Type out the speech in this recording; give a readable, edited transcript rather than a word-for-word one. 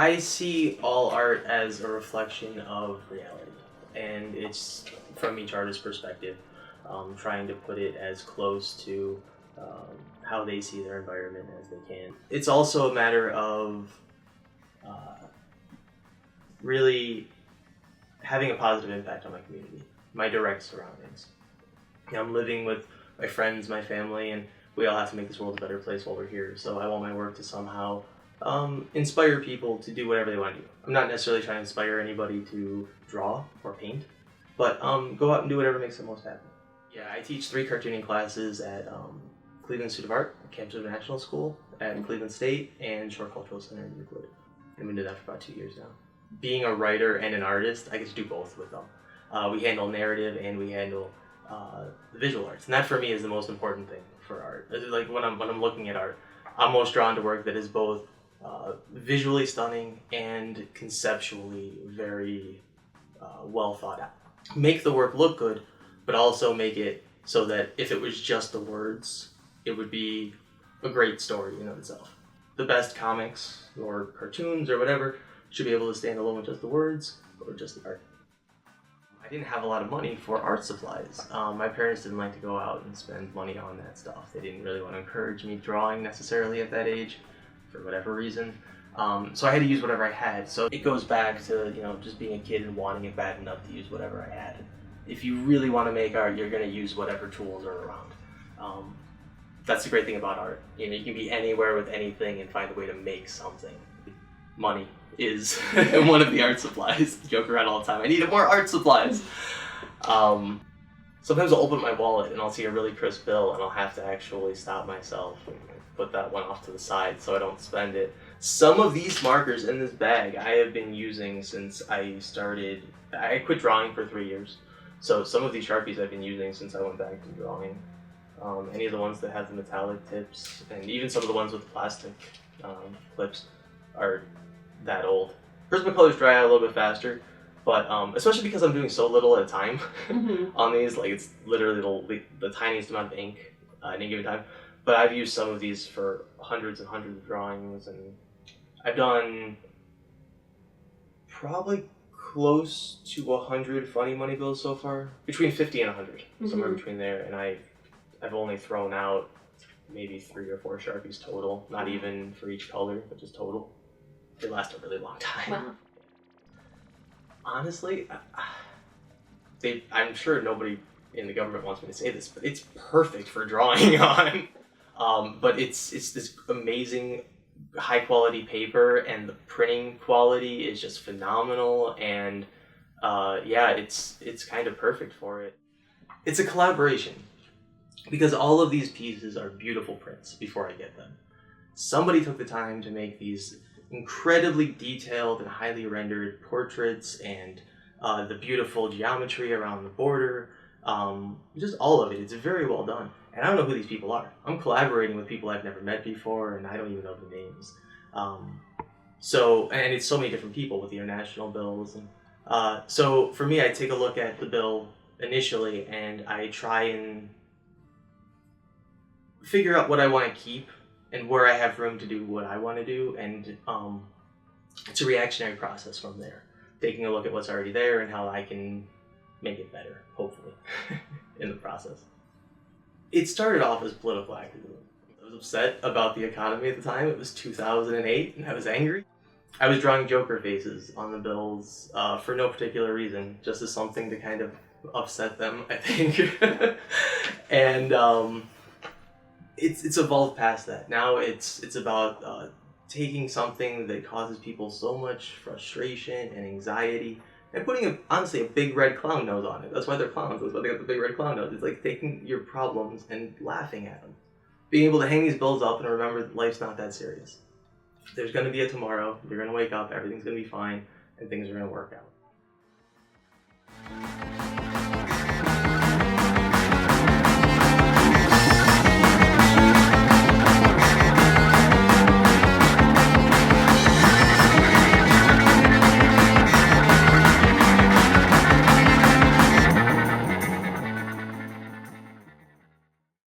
I see all art as a reflection of reality, and it's from each artist's perspective, trying to put it as close to how they see their environment as they can. It's also a matter of really having a positive impact on my community, my direct surroundings. I'm living with my friends, my family, and we all have to make this world a better place while we're here. So I want my work to somehow inspire people to do whatever they want to do. I'm not necessarily trying to inspire anybody to draw or paint, but go out and do whatever makes them most happy. Yeah, I teach 3 cartooning classes at Cleveland Institute of Art, Campus International School, at Cleveland State, and Shore Cultural Center in Euclid. I've been doing that for about 2 years now. Being a writer and an artist, I get to do both with them. We handle narrative and we handle the visual arts, and that for me is the most important thing for art. Like when I'm looking at art, I'm most drawn to work that is both visually stunning and conceptually very well thought out. Make the work look good, but also make it so that if it was just the words, it would be a great story in of itself. The best comics or cartoons or whatever should be able to stand alone with just the words or just the art. I didn't have a lot of money for art supplies. My parents didn't like to go out and spend money on that stuff. They didn't really want to encourage me drawing necessarily at that age, for whatever reason. So I had to use whatever I had. So it goes back to just being a kid and wanting it bad enough to use whatever I had. If you really want to make art, you're going to use whatever tools are around. That's the great thing about art. You can be anywhere with anything and find a way to make something. Money is one of the art supplies. I joke around all the time. I needed more art supplies. Sometimes I'll open my wallet and I'll see a really crisp bill and I'll have to actually stop myself and put that one off to the side so I don't spend it. Some of these markers in this bag I have been using since I quit drawing for 3 years. So some of these Sharpies I've been using since I went back to drawing. Any of the ones that have the metallic tips, and even some of the ones with plastic clips are that old. Prismacolors dry out a little bit faster, but especially because I'm doing so little at a time on these, like it's literally the tiniest amount of ink at any given time. But I've used some of these for hundreds and hundreds of drawings, and I've done probably close to 100 funny money bills so far, between 50 and 100, somewhere between there, and I've only thrown out maybe 3 or 4 Sharpies total, not even for each color, but just total. They last a really long time. Wow. Honestly, I'm sure nobody in the government wants me to say this, but it's perfect for drawing on. But it's this amazing high quality paper, and the printing quality is just phenomenal, and yeah, it's kind of perfect for it. It's a collaboration, because all of these pieces are beautiful prints before I get them. Somebody took the time to make these incredibly detailed and highly rendered portraits, and the beautiful geometry around the border, just all of it. It's very well done. And I don't know who these people are. I'm collaborating with people I've never met before, and I don't even know the names. And it's so many different people with the international bills. And so for me, I take a look at the bill initially, and I try and figure out what I want to keep and where I have room to do what I want to do, and it's a reactionary process from there. Taking a look at what's already there and how I can make it better, hopefully, in the process. It started off as political activism. I was upset about the economy at the time. It was 2008, and I was angry. I was drawing Joker faces on the bills for no particular reason, just as something to kind of upset them, I think. And it's evolved past that. Now it's about taking something that causes people so much frustration and anxiety and putting honestly a big red clown nose on it. That's why they're clowns. That's why they got the big red clown nose. It's like taking your problems and laughing at them. Being able to hang these bills up and remember that life's not that serious. There's going to be a tomorrow. You're going to wake up. Everything's going to be fine, and things are going to work out.